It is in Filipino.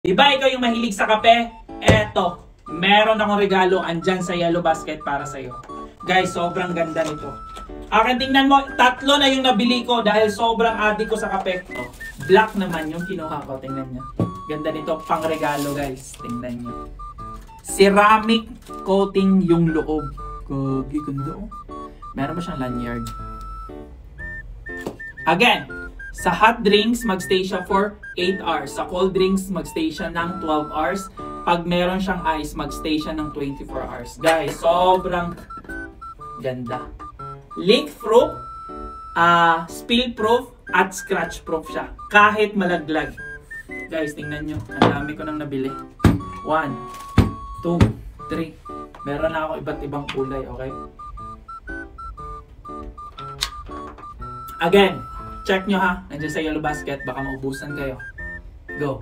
Diba ikaw yung mahilig sa kape? Eto, meron akong regalo andyan sa yellow basket para sa'yo. Guys, sobrang ganda nito. Akin, tingnan mo, 3 na yung nabili ko dahil sobrang addict ko sa kape. Oh, black naman yung kinuha ko, tingnan nyo. Ganda nito, pang regalo guys, tingnan nyo. Ceramic coating yung loob. Gagi, ganda oh. Meron ba siyang lanyard? Again, sa hot drinks, magstay siya for 8 hours. Sa cold drinks, magstay siya ng 12 hours. Pag meron siyang ice, magstay siya ng 24 hours. Guys, sobrang ganda. Leak-proof, spill-proof, at scratch-proof siya. Kahit malaglag. Guys, tingnan nyo. Ang dami ko nang nabili. 1, 2, 3. Meron na ako iba't ibang kulay, okay? Again, check nyo ha. Nandiyan sa yellow basket. Baka maubusan kayo. Go.